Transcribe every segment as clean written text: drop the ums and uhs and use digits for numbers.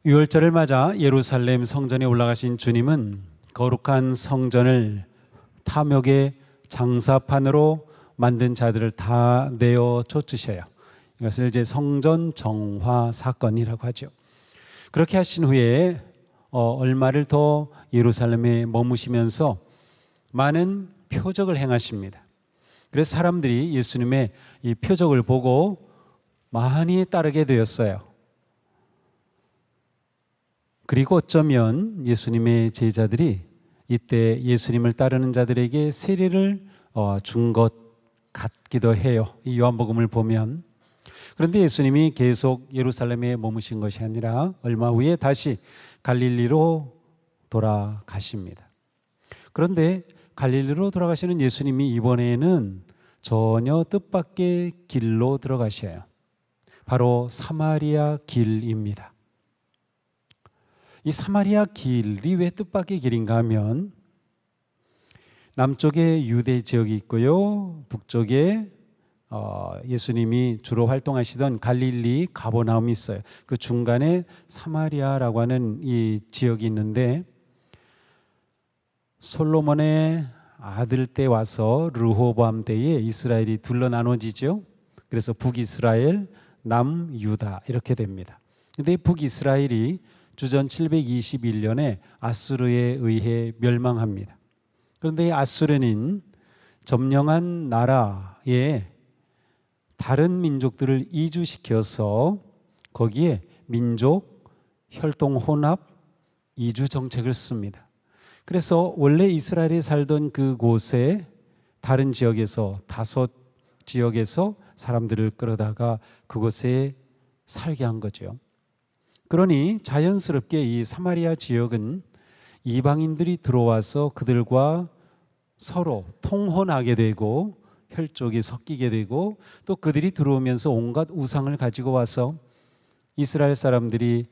유월절을 맞아 예루살렘 성전에 올라가신 주님은 거룩한 성전을 탐욕의 장사판으로 만든 자들을 다 내어 쫓으셔요. 이것을 이제 성전 정화 사건이라고 하죠. 그렇게 하신 후에 얼마를 더 예루살렘에 머무시면서 많은 표적을 행하십니다. 그래서 사람들이 예수님의 이 표적을 보고 많이 따르게 되었어요. 그리고 어쩌면 예수님의 제자들이 이때 예수님을 따르는 자들에게 세례를 준 것 같기도 해요. 이 요한복음을 보면. 그런데 예수님이 계속 예루살렘에 머무신 것이 아니라 얼마 후에 다시 갈릴리로 돌아가십니다. 그런데 갈릴리로 돌아가시는 예수님이 이번에는 전혀 뜻밖의 길로 들어가셔요. 바로 사마리아 길입니다. 이 사마리아 길이 왜 뜻밖의 길인가 하면 남쪽에 유대 지역이 있고요, 북쪽에 예수님이 주로 활동하시던 갈릴리 가버나움이 있어요. 그 중간에 사마리아라고 하는 이 지역이 있는데 솔로몬의 아들 때 와서 르호보암 때에 이스라엘이 둘로 나눠지죠. 그래서 북이스라엘, 남유다 이렇게 됩니다. 그런데 북이스라엘이 주전 721년에 아수르에 의해 멸망합니다. 그런데 아수르는 점령한 나라에 다른 민족들을 이주시켜서 거기에 민족, 혈통 혼합, 이주 정책을 씁니다. 그래서 원래 이스라엘에 살던 그곳에 다른 지역에서 5지역에서 사람들을 끌어다가 그곳에 살게 한 거죠. 그러니 자연스럽게 이 사마리아 지역은 이방인들이 들어와서 그들과 서로 통혼하게 되고 혈족이 섞이게 되고 또 그들이 들어오면서 온갖 우상을 가지고 와서 이스라엘 사람들이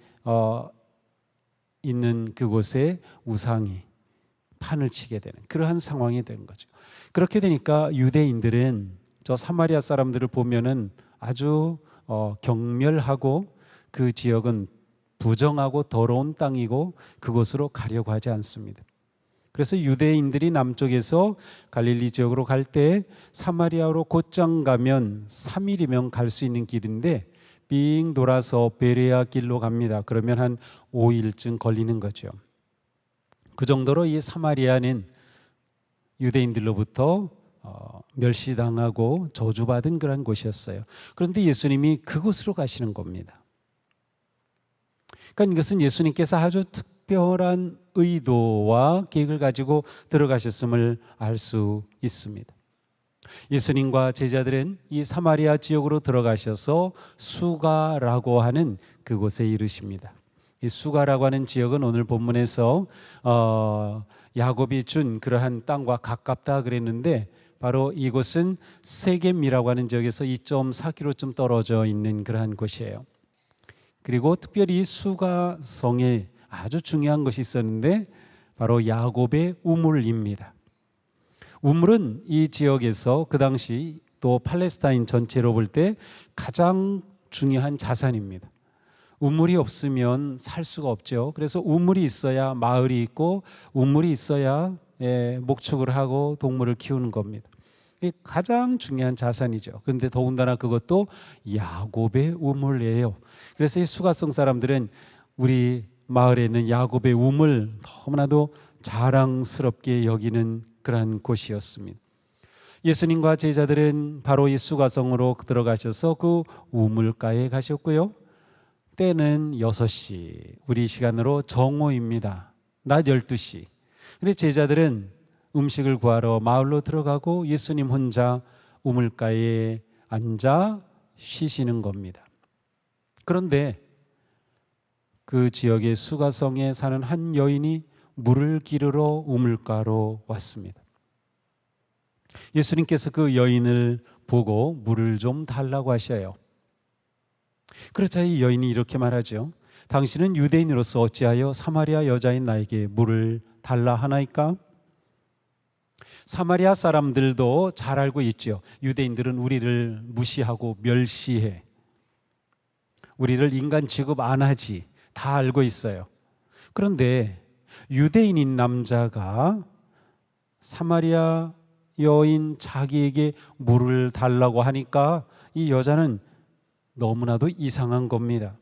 있는 그곳에 우상이 판을 치게 되는 그러한 상황이 된 거죠. 그렇게 되니까 유대인들은 저 사마리아 사람들을 보면은 아주 경멸하고 그 지역은 부정하고 더러운 땅이고 그곳으로 가려고 하지 않습니다. 그래서 유대인들이 남쪽에서 갈릴리 지역으로 갈 때 사마리아로 곧장 가면 3일이면 갈 수 있는 길인데 빙 돌아서 베레아 길로 갑니다. 그러면 한 5일쯤 걸리는 거죠. 그 정도로 이 사마리아는 유대인들로부터 멸시당하고 저주받은 그런 곳이었어요. 그런데 예수님이 그곳으로 가시는 겁니다. 그러니까 이것은 예수님께서 아주 특별한 의도와 계획을 가지고 들어가셨음을 알 수 있습니다. 예수님과 제자들은 이 사마리아 지역으로 들어가셔서 수가라고 하는 그곳에 이르십니다. 이 수가라고 하는 지역은 오늘 본문에서 야곱이 준 그러한 땅과 가깝다 그랬는데 바로 이곳은 세겜이라고 하는 지역에서 2.4km쯤 떨어져 있는 그러한 곳이에요. 그리고 특별히 수가성에 아주 중요한 것이 있었는데 바로 야곱의 우물입니다. 우물은 이 지역에서 그 당시 또 팔레스타인 전체로 볼 때 가장 중요한 자산입니다. 우물이 없으면 살 수가 없죠. 그래서 우물이 있어야 마을이 있고 우물이 있어야 목축을 하고 동물을 키우는 겁니다. 이게 가장 중요한 자산이죠. 그런데 더군다나 그것도 야곱의 우물이에요. 그래서 이 수가성 사람들은 우리 마을에 있는 야곱의 우물 너무나도 자랑스럽게 여기는 그러한 곳이었습니다. 예수님과 제자들은 바로 이 수가성으로 들어가셔서 그 우물가에 가셨고요. 때는 6시, 우리 시간으로 정오입니다. 낮 12시. 그런데 제자들은 음식을 구하러 마을로 들어가고 예수님 혼자 우물가에 앉아 쉬시는 겁니다. 그런데 그 지역의 수가성에 사는 한 여인이 물을 기르러 우물가로 왔습니다. 예수님께서 그 여인을 보고 물을 좀 달라고 하셔요. 그러자 이 여인이 이렇게 말하죠. 당신은 유대인으로서 어찌하여 사마리아 여자인 나에게 물을 달라 하나이까? 사마리아 사람들도 잘 알고 있죠. 유대인들은 우리를 무시하고 멸시해. 우리를 인간 취급 안 하지. 다 알고 있어요. 그런데 유대인인 남자가 사마리아 여인 자기에게 물을 달라고 하니까 이 여자는 너무나도 이상한 겁니다.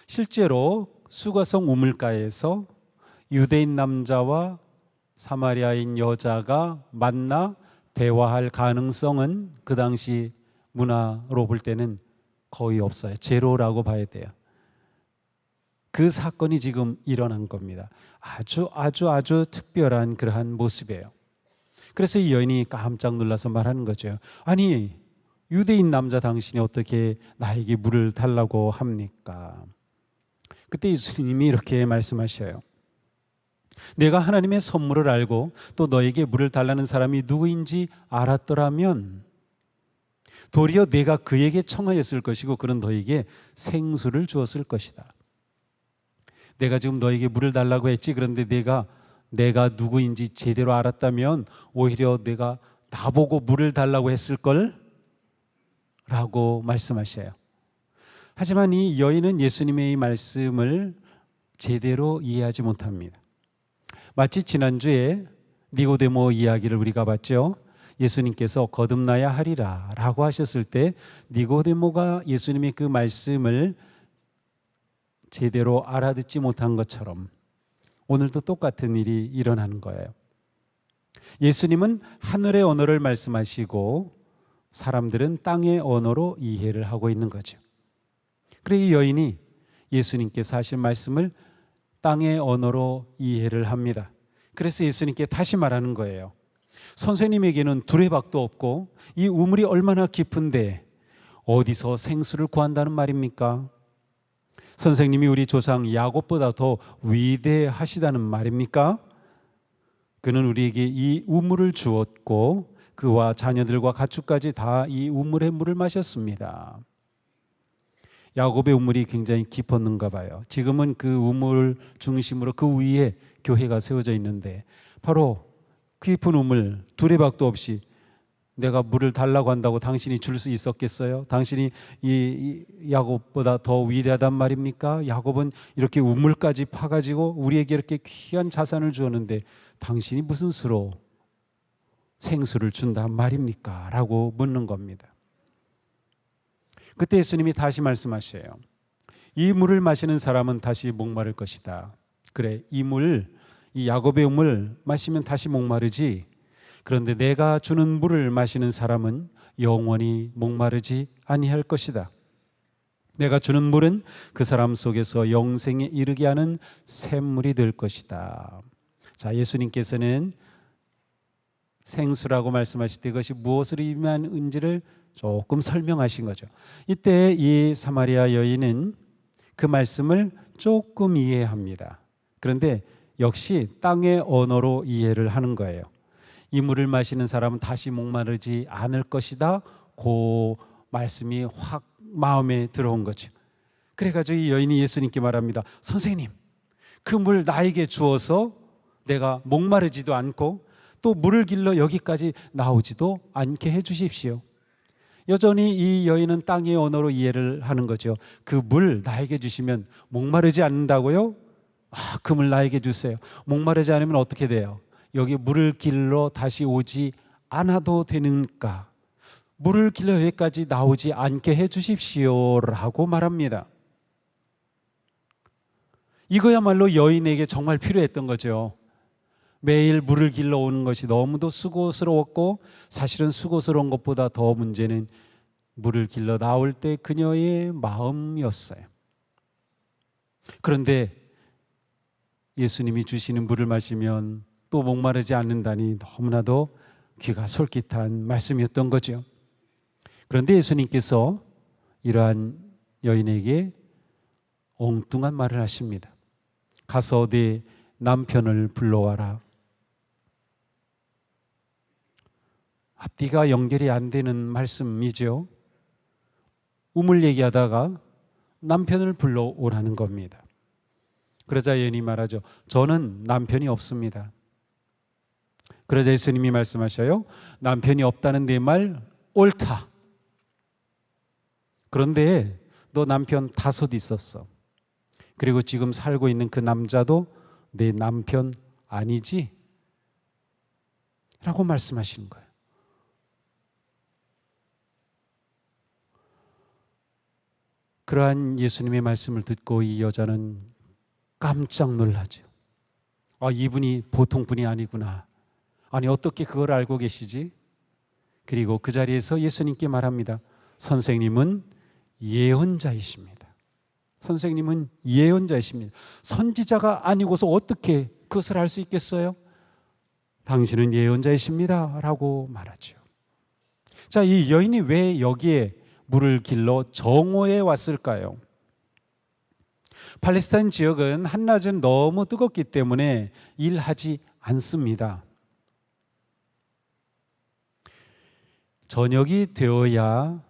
실제로 수가성 우물가에서 유대인 남자와 사마리아인 여자가 만나 대화할 가능성은 그 당시 문화로 볼 때는 거의 없어요. 제로라고 봐야 돼요. 그 사건이 지금 일어난 겁니다. 아주 특별한 그러한 모습이에요. 그래서 이 여인이 깜짝 놀라서 말하는 거죠. 아니, 유대인 남자 당신이 어떻게 나에게 물을 달라고 합니까? 그때 예수님이 이렇게 말씀하셔요. 내가 하나님의 선물을 알고 또 너에게 물을 달라는 사람이 누구인지 알았더라면 도리어 내가 그에게 청하였을 것이고 그는 너에게 생수를 주었을 것이다. 내가 지금 너에게 물을 달라고 했지, 그런데 내가 누구인지 제대로 알았다면 오히려 내가 나보고 물을 달라고 했을걸? 라고 말씀하셔요. 하지만 이 여인은 예수님의 이 말씀을 제대로 이해하지 못합니다. 마치 지난주에 니고데모 이야기를 우리가 봤죠. 예수님께서 거듭나야 하리라 라고 하셨을 때 니고데모가 예수님의 그 말씀을 제대로 알아듣지 못한 것처럼 오늘도 똑같은 일이 일어나는 거예요. 예수님은 하늘의 언어를 말씀하시고 사람들은 땅의 언어로 이해를 하고 있는 거죠. 그래서 이 여인이 예수님께서 하신 말씀을 땅의 언어로 이해를 합니다. 그래서 예수님께 다시 말하는 거예요. 선생님에게는 두레박도 없고 이 우물이 얼마나 깊은데 어디서 생수를 구한다는 말입니까? 선생님이 우리 조상 야곱보다 더 위대하시다는 말입니까? 그는 우리에게 이 우물을 주었고 그와 자녀들과 가축까지 다 이 우물의 물을 마셨습니다. 야곱의 우물이 굉장히 깊었는가 봐요. 지금은 그 우물 중심으로 그 위에 교회가 세워져 있는데 바로 깊은 우물 두레박도 없이 내가 물을 달라고 한다고 당신이 줄 수 있었겠어요? 당신이 이 야곱보다 더 위대하단 말입니까? 야곱은 이렇게 우물까지 파가지고 우리에게 이렇게 귀한 자산을 주었는데 당신이 무슨 수로 생수를 준단 말입니까? 라고 묻는 겁니다. 그때 예수님이 다시 말씀하셔요. 이 물을 마시는 사람은 다시 목마를 것이다. 그래, 이 야곱의 우물 마시면 다시 목마르지. 그런데 내가 주는 물을 마시는 사람은 영원히 목마르지 아니할 것이다. 내가 주는 물은 그 사람 속에서 영생에 이르게 하는 샘물이 될 것이다. 자, 예수님께서는 생수라고 말씀하실 때 그것이 무엇을 의미하는지를 조금 설명하신 거죠. 이때 이 사마리아 여인은 그 말씀을 조금 이해합니다. 그런데 역시 땅의 언어로 이해를 하는 거예요. 이 물을 마시는 사람은 다시 목마르지 않을 것이다. 그 말씀이 확 마음에 들어온 거죠. 그래가지고 이 여인이 예수님께 말합니다. 선생님, 그 물 나에게 주어서 내가 목마르지도 않고 또 물을 길러 여기까지 나오지도 않게 해주십시오. 여전히 이 여인은 땅의 언어로 이해를 하는 거죠. 그 물 나에게 주시면 목마르지 않는다고요? 그 물 나에게 주세요. 목마르지 않으면 어떻게 돼요? 여기 물을 길러 다시 오지 않아도 되는가? 물을 길러 여기까지 나오지 않게 해주십시오라고 말합니다. 이거야말로 여인에게 정말 필요했던 거죠. 매일 물을 길러 오는 것이 너무도 수고스러웠고 사실은 수고스러운 것보다 더 문제는 물을 길러 나올 때 그녀의 마음이었어요. 그런데 예수님이 주시는 물을 마시면 또 목마르지 않는다니 너무나도 귀가 솔깃한 말씀이었던 거죠. 그런데 예수님께서 이러한 여인에게 엉뚱한 말을 하십니다. 가서 네 남편을 불러와라. 앞뒤가 연결이 안 되는 말씀이죠. 우물 얘기하다가 남편을 불러오라는 겁니다. 그러자 여인이 말하죠. 저는 남편이 없습니다. 그러자 예수님이 말씀하셔요. 남편이 없다는 내 말 옳다. 그런데 너 남편 5 있었어. 그리고 지금 살고 있는 그 남자도 내 남편 아니지? 라고 말씀하시는 거예요. 그러한 예수님의 말씀을 듣고 이 여자는 깜짝 놀라죠. 이분이 보통 분이 아니구나. 아니, 어떻게 그걸 알고 계시지? 그리고 그 자리에서 예수님께 말합니다. 선생님은 예언자이십니다. 선생님은 예언자이십니다. 선지자가 아니고서 어떻게 그것을 알 수 있겠어요? 당신은 예언자이십니다. 라고 말하죠. 자, 이 여인이 왜 여기에 물을 길러 정오에 왔을까요? 팔레스타인 지역은 한낮은 너무 뜨겁기 때문에 일하지 않습니다. 저녁이 되어야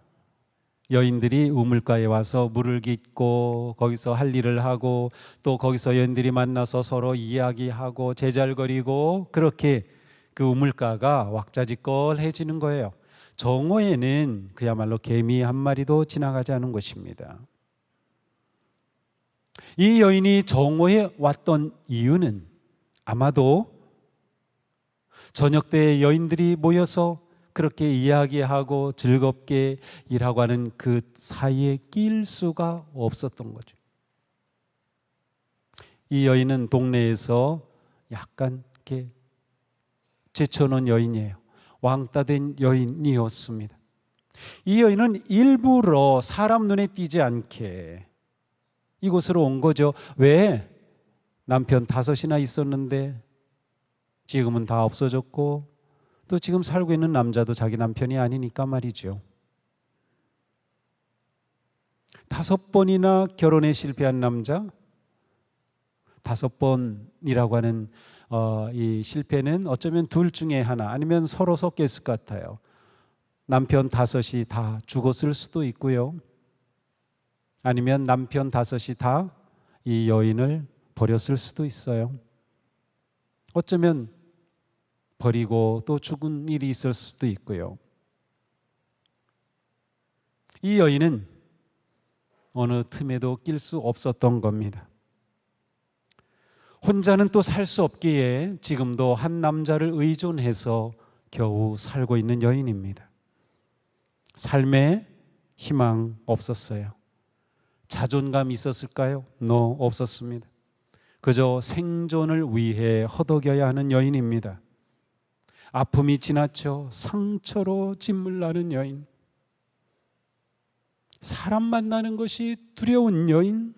여인들이 우물가에 와서 물을 깃고 거기서 할 일을 하고 또 거기서 여인들이 만나서 서로 이야기하고 제잘거리고 그렇게 그 우물가가 왁자지껄해지는 거예요. 정오에는 그야말로 개미 한 마리도 지나가지 않은 것입니다. 이 여인이 정오에 왔던 이유는 아마도 저녁 때 여인들이 모여서 그렇게 이야기하고 즐겁게 일하고 하는 그 사이에 낄 수가 없었던 거죠. 이 여인은 동네에서 약간 이렇게 제쳐놓은 여인이에요. 왕따된 여인이었습니다. 이 여인은 일부러 사람 눈에 띄지 않게 이곳으로 온 거죠. 왜? 남편 5이나 있었는데 지금은 다 없어졌고 또 지금 살고 있는 남자도 자기 남편이 아니니까 말이죠. 5번이나 결혼에 실패한 남자, 5번이라고 하는 이 실패는 어쩌면 둘 중에 하나 아니면 서로 섞였을 것 같아요. 남편 5이 다 죽었을 수도 있고요. 아니면 남편 5이 다 이 여인을 버렸을 수도 있어요. 어쩌면 버리고 또 죽은 일이 있을 수도 있고요. 이 여인은 어느 틈에도 낄 수 없었던 겁니다. 혼자는 또 살 수 없기에 지금도 한 남자를 의존해서 겨우 살고 있는 여인입니다. 삶에 희망 없었어요. 자존감 있었을까요? No, 없었습니다. 그저 생존을 위해 허덕여야 하는 여인입니다. 아픔이 지나쳐 상처로 짓물나는 여인, 사람 만나는 것이 두려운 여인,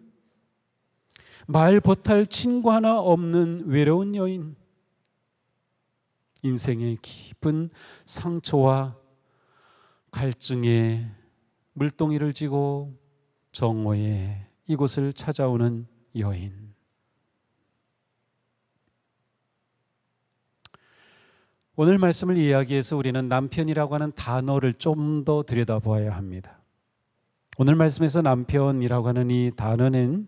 말 못할 친구 하나 없는 외로운 여인, 인생의 깊은 상처와 갈증에 물동이를 지고 정오에 이곳을 찾아오는 여인. 오늘 말씀을 이야기해서 우리는 남편이라고 하는 단어를 좀 더 들여다보아야 합니다. 오늘 말씀에서 남편이라고 하는 이 단어는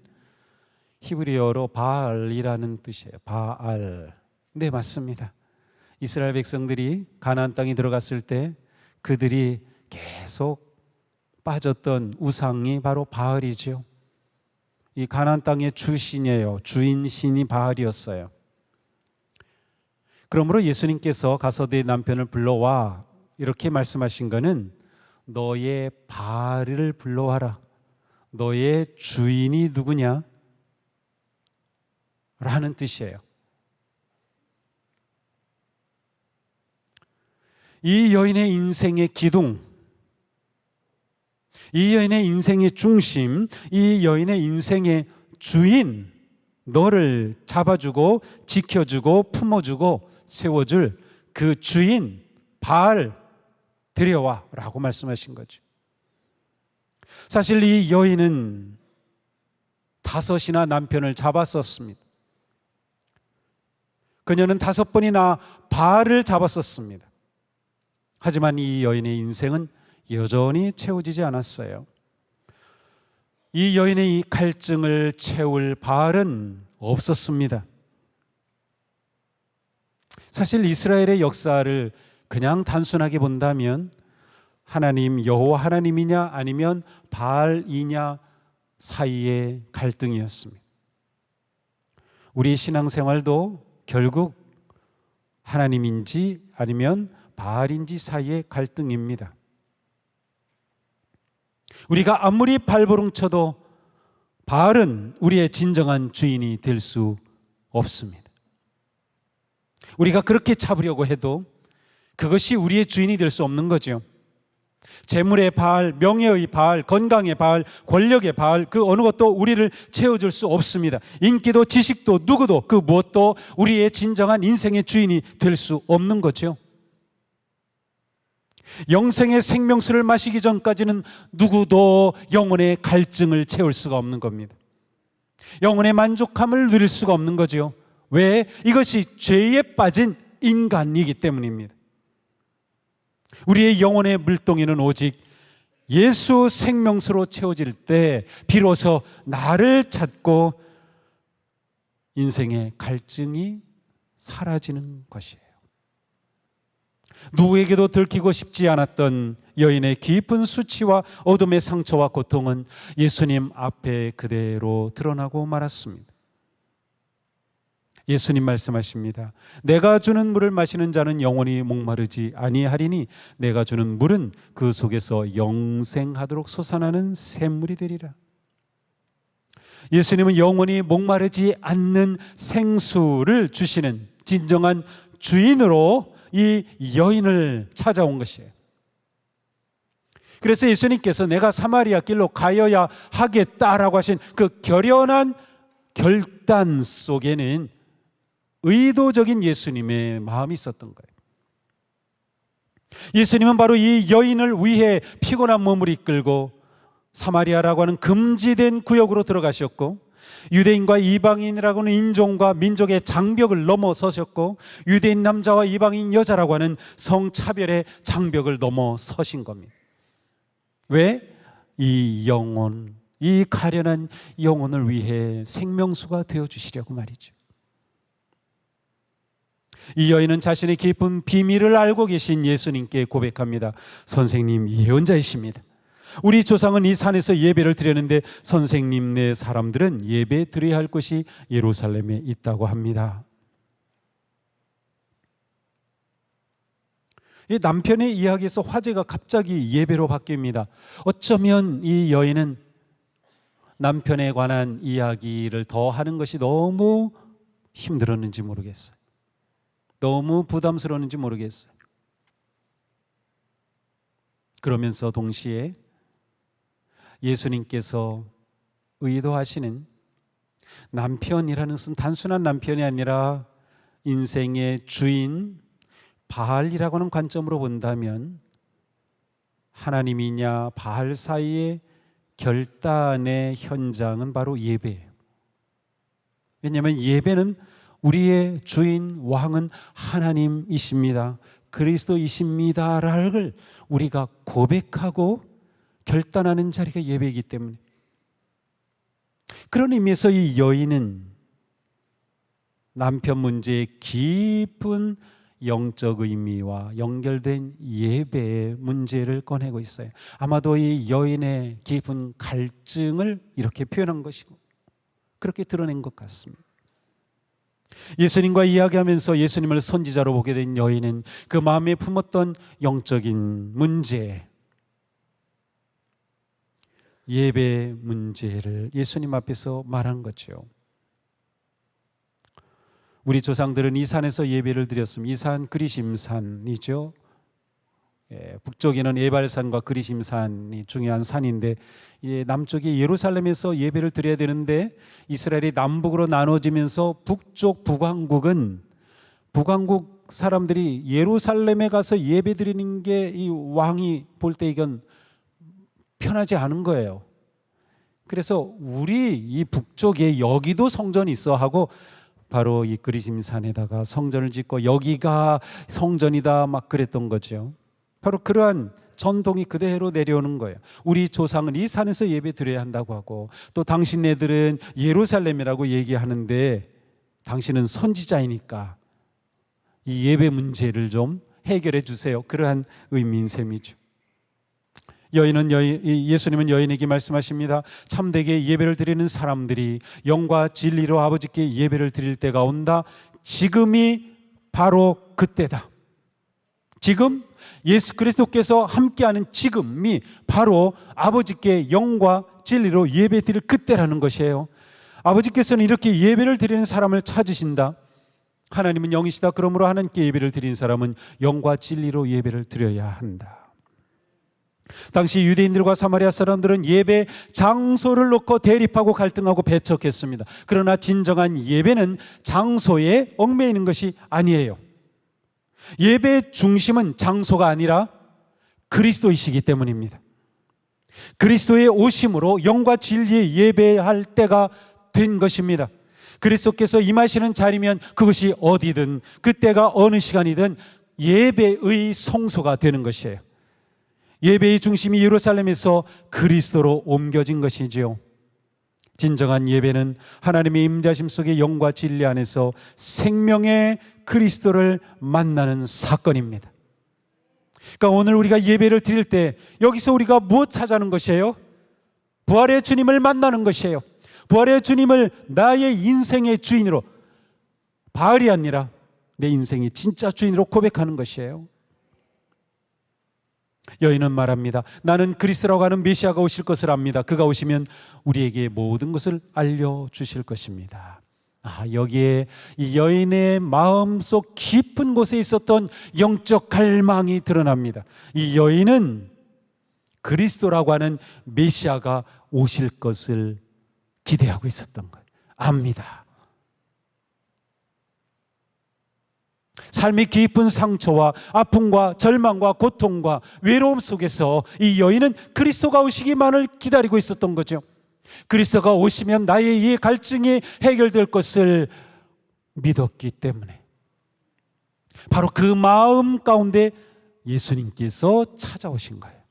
히브리어로 바알이라는 뜻이에요. 바알. 네, 맞습니다. 이스라엘 백성들이 가나안 땅에 들어갔을 때 그들이 계속 빠졌던 우상이 바로 바알이죠. 이 가나안 땅의 주신이에요. 주인신이 바알이었어요. 그러므로 예수님께서 가서 네 남편을 불러와 이렇게 말씀하신 것은 너의 바알을 불러와라. 너의 주인이 누구냐? 라는 뜻이에요. 이 여인의 인생의 기둥, 이 여인의 인생의 중심, 이 여인의 인생의 주인, 너를 잡아주고 지켜주고 품어주고 세워줄 그 주인 바알 데려와 라고 말씀하신 거죠. 사실 이 여인은 5이나 남편을 잡았었습니다. 그녀는 5번이나 바알을 잡았었습니다. 하지만 이 여인의 인생은 여전히 채워지지 않았어요. 이 여인의 이 갈증을 채울 바알은 없었습니다. 사실 이스라엘의 역사를 그냥 단순하게 본다면 하나님 여호와 하나님이냐 아니면 바알이냐 사이의 갈등이었습니다. 우리 신앙생활도 결국 하나님인지 아니면 바알인지 사이의 갈등입니다. 우리가 아무리 발버둥 쳐도 바알은 우리의 진정한 주인이 될 수 없습니다. 우리가 그렇게 잡으려고 해도 그것이 우리의 주인이 될 수 없는 거죠. 재물의 바알, 명예의 바알, 건강의 바알, 권력의 바알, 그 어느 것도 우리를 채워줄 수 없습니다. 인기도 지식도 누구도 그 무엇도 우리의 진정한 인생의 주인이 될 수 없는 거죠. 영생의 생명수를 마시기 전까지는 누구도 영혼의 갈증을 채울 수가 없는 겁니다. 영혼의 만족함을 누릴 수가 없는 거죠. 왜? 이것이 죄에 빠진 인간이기 때문입니다. 우리의 영혼의 물동이는 오직 예수 생명수로 채워질 때 비로소 나를 찾고 인생의 갈증이 사라지는 것이에요. 누구에게도 들키고 싶지 않았던 여인의 깊은 수치와 어둠의 상처와 고통은 예수님 앞에 그대로 드러나고 말았습니다. 예수님 말씀하십니다. 내가 주는 물을 마시는 자는 영원히 목마르지 아니하리니 내가 주는 물은 그 속에서 영생하도록 솟아나는 샘물이 되리라. 예수님은 영원히 목마르지 않는 생수를 주시는 진정한 주인으로 이 여인을 찾아온 것이에요. 그래서 예수님께서 내가 사마리아 길로 가여야 하겠다라고 하신 그 결연한 결단 속에는 의도적인 예수님의 마음이 있었던 거예요. 예수님은 바로 이 여인을 위해 피곤한 몸을 이끌고 사마리아라고 하는 금지된 구역으로 들어가셨고, 유대인과 이방인이라고 하는 인종과 민족의 장벽을 넘어서셨고, 유대인 남자와 이방인 여자라고 하는 성차별의 장벽을 넘어서신 겁니다. 왜? 이 영혼, 이 가련한 영혼을 위해 생명수가 되어주시려고 말이죠. 이 여인은 자신의 깊은 비밀을 알고 계신 예수님께 고백합니다. 선생님, 예언자이십니다. 우리 조상은 이 산에서 예배를 드렸는데 선생님, 네 사람들은 예배 드려야 할 곳이 예루살렘에 있다고 합니다. 이 남편의 이야기에서 화제가 갑자기 예배로 바뀝니다. 어쩌면 이 여인은 남편에 관한 이야기를 더 하는 것이 너무 힘들었는지 모르겠어요. 너무 부담스러웠는지 모르겠어요. 그러면서 동시에 예수님께서 의도하시는 남편이라는 것은 단순한 남편이 아니라 인생의 주인 바알이라고 하는 관점으로 본다면 하나님이냐 바알 사이의 결단의 현장은 바로 예배예요. 왜냐하면 예배는 우리의 주인 왕은 하나님이십니다, 그리스도이십니다라는 걸 우리가 고백하고 결단하는 자리가 예배이기 때문에, 그런 의미에서 이 여인은 남편 문제의 깊은 영적 의미와 연결된 예배의 문제를 꺼내고 있어요. 아마도 이 여인의 깊은 갈증을 이렇게 표현한 것이고 그렇게 드러낸 것 같습니다. 예수님과 이야기하면서 예수님을 선지자로 보게 된 여인은 그 마음에 품었던 영적인 문제, 예배 문제를 예수님 앞에서 말한 거죠. 우리 조상들은 이 산에서 예배를 드렸습니다. 이 산 그리심산이죠. 북쪽에는 에발산과 그리심산이 중요한 산인데, 남쪽이 예루살렘에서 예배를 드려야 되는데 이스라엘이 남북으로 나눠지면서 북쪽 북왕국 사람들이 예루살렘에 가서 예배 드리는 게 이 왕이 볼 때 이건 편하지 않은 거예요. 그래서 우리 이 북쪽에 여기도 성전이 있어 하고 바로 이 그리심산에다가 성전을 짓고 여기가 성전이다 막 그랬던 거죠. 바로 그러한 전통이 그대로 내려오는 거예요. 우리 조상은 이 산에서 예배 드려야 한다고 하고, 또 당신네들은 예루살렘이라고 얘기하는데 당신은 선지자이니까 이 예배 문제를 좀 해결해 주세요. 그러한 의미인 셈이죠. 예수님은 여인에게 말씀하십니다. 참되게 예배를 드리는 사람들이 영과 진리로 아버지께 예배를 드릴 때가 온다. 지금이 바로 그때다. 지금 예수 그리스도께서 함께하는 지금이 바로 아버지께 영과 진리로 예배 드릴 그때라는 것이에요. 아버지께서는 이렇게 예배를 드리는 사람을 찾으신다. 하나님은 영이시다. 그러므로 하나님께 예배를 드리는 사람은 영과 진리로 예배를 드려야 한다. 당시 유대인들과 사마리아 사람들은 예배 장소를 놓고 대립하고 갈등하고 배척했습니다. 그러나 진정한 예배는 장소에 얽매이는 것이 아니에요. 예배의 중심은 장소가 아니라 그리스도이시기 때문입니다. 그리스도의 오심으로 영과 진리의 예배할 때가 된 것입니다. 그리스도께서 임하시는 자리면 그것이 어디든 그때가 어느 시간이든 예배의 성소가 되는 것이에요. 예배의 중심이 예루살렘에서 그리스도로 옮겨진 것이지요. 진정한 예배는 하나님의 임재하심 속의 영과 진리 안에서 생명의 그리스도를 만나는 사건입니다. 그러니까 오늘 우리가 예배를 드릴 때 여기서 우리가 무엇 찾아는 것이에요? 부활의 주님을 만나는 것이에요. 부활의 주님을 나의 인생의 주인으로, 바알이 아니라 내 인생의 진짜 주인으로 고백하는 것이에요. 여인은 말합니다. 나는 그리스도라고 하는 메시아가 오실 것을 압니다. 그가 오시면 우리에게 모든 것을 알려주실 것입니다. 여기에 이 여인의 마음속 깊은 곳에 있었던 영적 갈망이 드러납니다. 이 여인은 그리스도라고 하는 메시아가 오실 것을 기대하고 있었던 거예요. 압니다. 삶의 깊은 상처와 아픔과 절망과 고통과 외로움 속에서 이 여인은 그리스도가 오시기만을 기다리고 있었던 거죠. 그리스도가 오시면 나의 이 갈증이 해결될 것을 믿었기 때문에 바로 그 마음 가운데 예수님께서 찾아오신 거예요.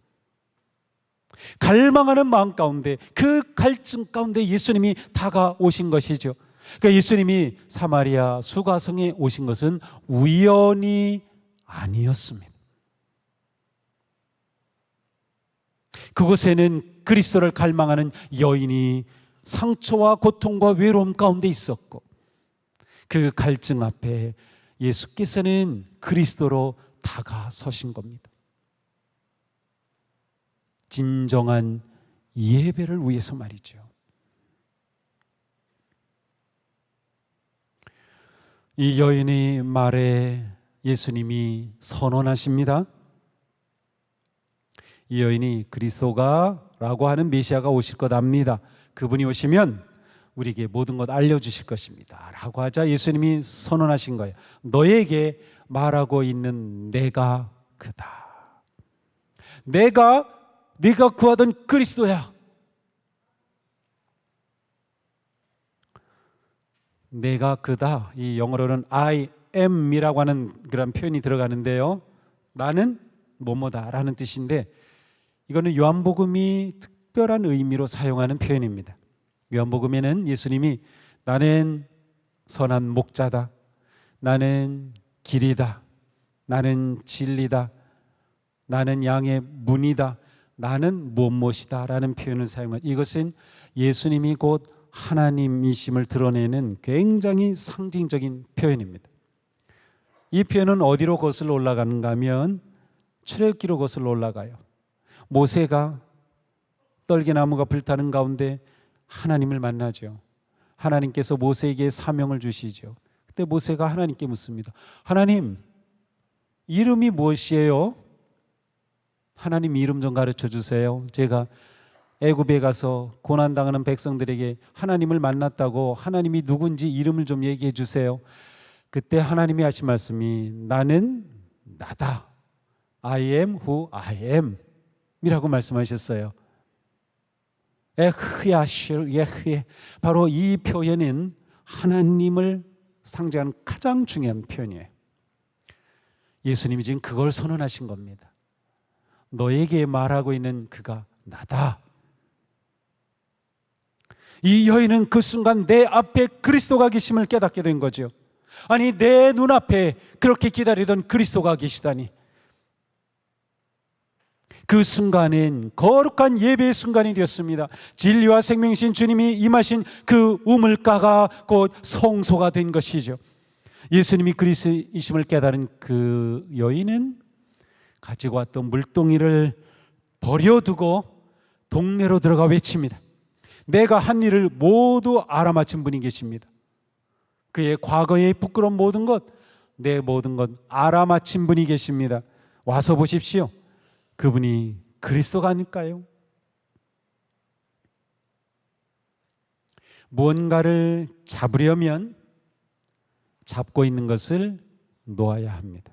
갈망하는 마음 가운데, 그 갈증 가운데 예수님이 다가오신 것이죠. 그러니까 예수님이 사마리아 수가성에 오신 것은 우연이 아니었습니다. 그곳에는 그리스도를 갈망하는 여인이 상처와 고통과 외로움 가운데 있었고, 그 갈증 앞에 예수께서는 그리스도로 다가서신 겁니다. 진정한 예배를 위해서 말이죠. 이 여인의 말에 예수님이 선언하십니다. 이 여인이 그리스도가 라고 하는 메시아가 오실 것 압니다. 그분이 오시면 우리에게 모든 것 알려주실 것입니다 라고 하자 예수님이 선언하신 거예요. 너에게 말하고 있는 내가 그다. 네가 구하던 그리스도야. 내가 그다. 이 영어로는 I am이라고 하는 그런 표현이 들어가는데요. 나는 뭐뭐다라는 뜻인데, 이거는 요한복음이 특별한 의미로 사용하는 표현입니다. 요한복음에는 예수님이 나는 선한 목자다, 나는 길이다, 나는 진리다, 나는 양의 문이다, 나는 무엇이다 라는 표현을 사용합니다. 이것은 예수님이 곧 하나님이심을 드러내는 굉장히 상징적인 표현입니다. 이 표현은 어디로 거슬러 올라가는가 하면 출애굽기로 거슬러 올라가요. 모세가 떨기나무가 불타는 가운데 하나님을 만나죠. 하나님께서 모세에게 사명을 주시죠. 그때 모세가 하나님께 묻습니다. 하나님, 이름이 무엇이에요? 하나님 이름 좀 가르쳐 주세요. 제가 애굽에 가서 고난당하는 백성들에게 하나님을 만났다고 하나님이 누군지 이름을 좀 얘기해 주세요. 그때 하나님이 하신 말씀이 나는 나다. I am who I am 이라고 말씀하셨어요. 에흐야실 예흐에, 바로 이 표현은 하나님을 상징하는 가장 중요한 표현이에요. 예수님이 지금 그걸 선언하신 겁니다. 너에게 말하고 있는 그가 나다. 이 여인은 그 순간 내 앞에 그리스도가 계심을 깨닫게 된 거죠. 아니, 내 눈앞에 그렇게 기다리던 그리스도가 계시다니. 그 순간은 거룩한 예배의 순간이 되었습니다. 진리와 생명이신 주님이 임하신 그 우물가가 곧 성소가 된 것이죠. 예수님이 그리스도이심을 깨달은 그 여인은 가지고 왔던 물동이를 버려두고 동네로 들어가 외칩니다. 내가 한 일을 모두 알아맞힌 분이 계십니다. 그의 과거의 부끄러운 모든 것, 내 모든 것 알아맞힌 분이 계십니다. 와서 보십시오. 그분이 그리스도가 아닐까요? 무언가를 잡으려면 잡고 있는 것을 놓아야 합니다.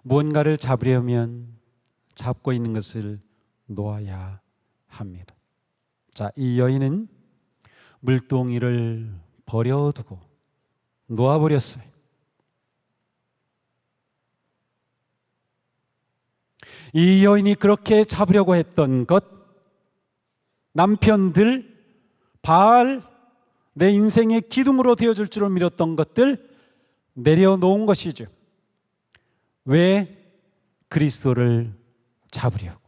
무언가를 잡으려면 잡고 있는 것을 놓아야 합니다. 자, 이 여인은 물동이를 버려두고 놓아버렸어요. 이 여인이 그렇게 잡으려고 했던 것, 남편들, 바알, 내 인생의 기둥으로 되어줄 줄을 믿었던 것들 내려놓은 것이죠. 왜? 그리스도를 잡으려고.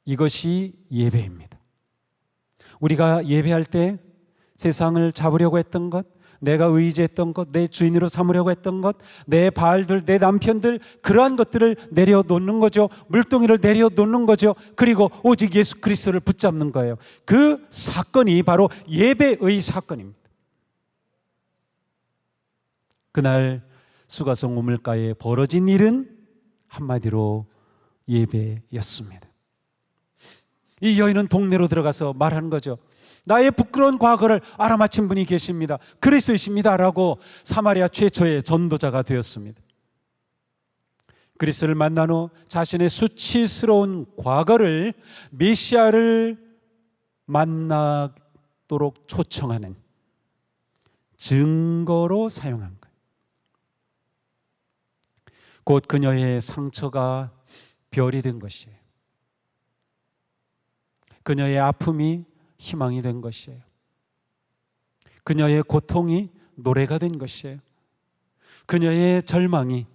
이것이 예배입니다. 우리가 예배할 때 세상을 잡으려고 했던 것, 내가 의지했던 것, 내 주인으로 삼으려고 했던 것, 내 바알들, 내 남편들, 그러한 것들을 내려놓는 거죠. 물동이를 내려놓는 거죠. 그리고 오직 예수 그리스도를 붙잡는 거예요. 그 사건이 바로 예배의 사건입니다. 그날 수가성 우물가에 벌어진 일은 한마디로 예배였습니다. 이 여인은 동네로 들어가서 말하는 거죠. 나의 부끄러운 과거를 알아맞힌 분이 계십니다. 그리스도이십니다 라고 사마리아 최초의 전도자가 되었습니다. 그리스도를 만난 후 자신의 수치스러운 과거를 메시아를 만나도록 초청하는 증거로 사용한 거예요. 곧 그녀의 상처가 별이 된 것이에요. 그녀의 아픔이 희망이 된 것이에요. 그녀의 고통이 노래가 된 것이에요. 그녀의 절망이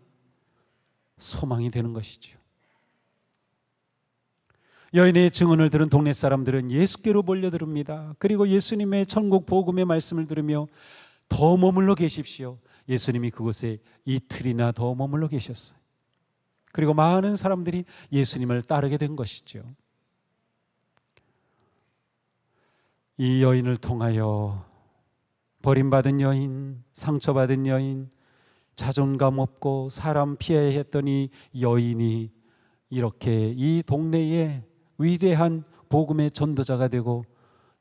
소망이 되는 것이죠. 여인의 증언을 들은 동네 사람들은 예수께로 몰려듭니다. 그리고 예수님의 천국 복음의 말씀을 들으며 더 머물러 계십시오. 예수님이 그곳에 이틀이나 더 머물러 계셨어요. 그리고 많은 사람들이 예수님을 따르게 된 것이죠. 이 여인을 통하여 버림받은 여인, 상처받은 여인, 자존감 없고 사람 피해야 했던 이 여인이 이렇게 이 동네에 위대한 복음의 전도자가 되고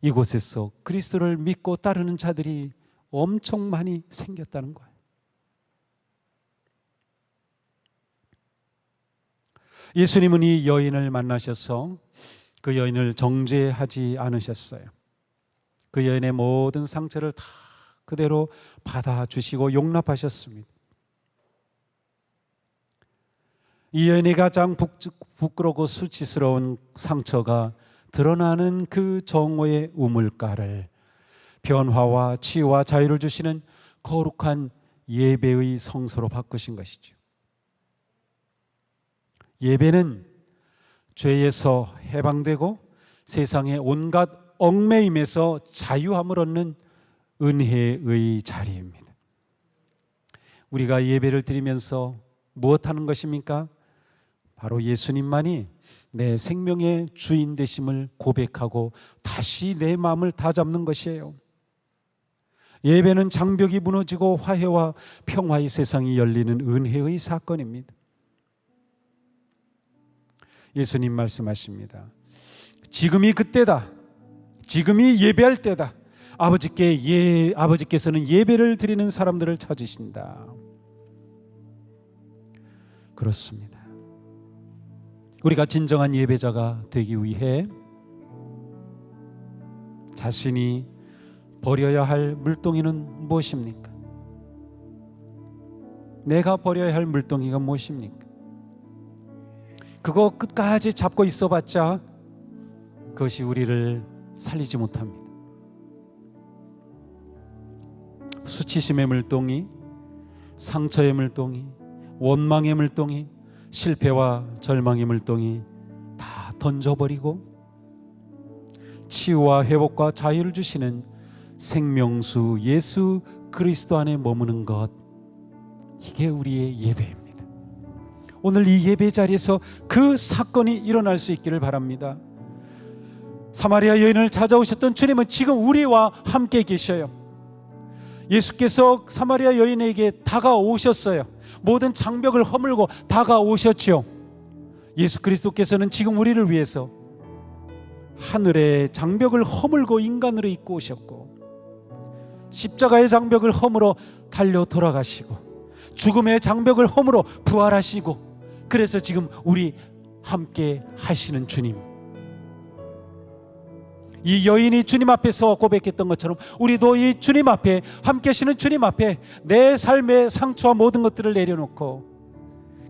이곳에서 그리스도를 믿고 따르는 자들이 엄청 많이 생겼다는 거예요. 예수님은 이 여인을 만나셔서 그 여인을 정죄하지 않으셨어요. 그 여인의 모든 상처를 다 그대로 받아주시고 용납하셨습니다. 이 여인의 가장 부끄럽고 수치스러운 상처가 드러나는 그 정오의 우물가를 변화와 치유와 자유를 주시는 거룩한 예배의 성소로 바꾸신 것이죠. 예배는 죄에서 해방되고 세상의 온갖 얽매임에서 자유함을 얻는 은혜의 자리입니다. 우리가 예배를 드리면서 무엇하는 것입니까? 바로 예수님만이 내 생명의 주인 되심을 고백하고 다시 내 마음을 다잡는 것이에요. 예배는 장벽이 무너지고 화해와 평화의 세상이 열리는 은혜의 사건입니다. 예수님 말씀하십니다. 지금이 그때다. 지금이 예배할 때다. 아버지께서는 예배를 드리는 사람들을 찾으신다. 그렇습니다. 우리가 진정한 예배자가 되기 위해 자신이 버려야 할 물동이는 무엇입니까? 내가 버려야 할 물동이가 무엇입니까? 그거 끝까지 잡고 있어봤자 그것이 우리를 살리지 못합니다. 수치심의 물동이, 상처의 물동이, 원망의 물동이, 실패와 절망의 물동이 다 던져버리고 치유와 회복과 자유를 주시는 생명수 예수 그리스도 안에 머무는 것, 이게 우리의 예배입니다. 오늘 이 예배 자리에서 그 사건이 일어날 수 있기를 바랍니다. 사마리아 여인을 찾아오셨던 주님은 지금 우리와 함께 계셔요. 예수께서 사마리아 여인에게 다가오셨어요. 모든 장벽을 허물고 다가오셨죠. 예수 그리스도께서는 지금 우리를 위해서 하늘의 장벽을 허물고 인간으로 입고 오셨고, 십자가의 장벽을 허물어 달려 돌아가시고, 죽음의 장벽을 허물어 부활하시고, 그래서 지금 우리 함께 하시는 주님, 이 여인이 주님 앞에서 고백했던 것처럼 우리도 이 주님 앞에, 함께 하시는 주님 앞에 내 삶의 상처와 모든 것들을 내려놓고,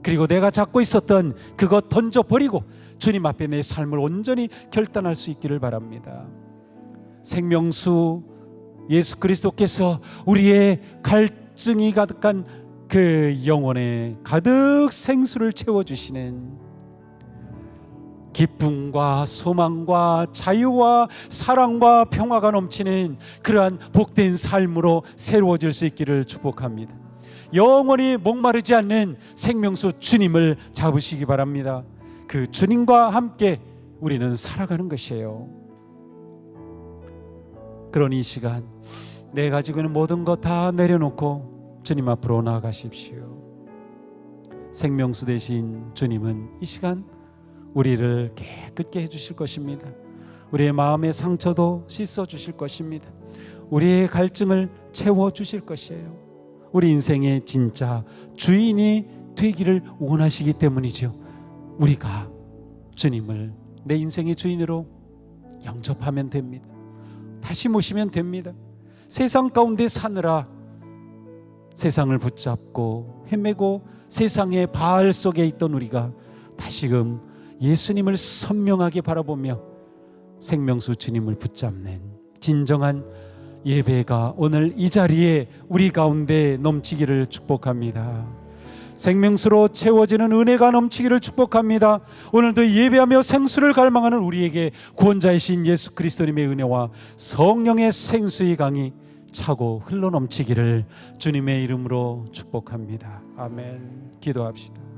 그리고 내가 잡고 있었던 그것 던져버리고 주님 앞에 내 삶을 온전히 결단할 수 있기를 바랍니다. 생명수 예수 그리스도께서 우리의 갈증이 가득한 그 영혼에 가득 생수를 채워주시는, 기쁨과 소망과 자유와 사랑과 평화가 넘치는 그러한 복된 삶으로 새로워질 수 있기를 축복합니다. 영원히 목마르지 않는 생명수 주님을 잡으시기 바랍니다. 그 주님과 함께 우리는 살아가는 것이에요. 그런 이 시간, 내 가지고 있는 모든 것 다 내려놓고 주님 앞으로 나아가십시오. 생명수 되신 주님은 이 시간 우리를 깨끗게 해주실 것입니다. 우리의 마음의 상처도 씻어주실 것입니다. 우리의 갈증을 채워주실 것이에요. 우리 인생의 진짜 주인이 되기를 원하시기 때문이죠. 우리가 주님을 내 인생의 주인으로 영접하면 됩니다. 다시 모시면 됩니다. 세상 가운데 사느라 세상을 붙잡고 헤매고 세상의 바알 속에 있던 우리가 다시금 예수님을 선명하게 바라보며 생명수 주님을 붙잡는 진정한 예배가 오늘 이 자리에 우리 가운데 넘치기를 축복합니다. 생명수로 채워지는 은혜가 넘치기를 축복합니다. 오늘도 예배하며 생수를 갈망하는 우리에게 구원자이신 예수 그리스도님의 은혜와 성령의 생수의 강이 차고 흘러 넘치기를 주님의 이름으로 축복합니다. 아멘. 기도합시다.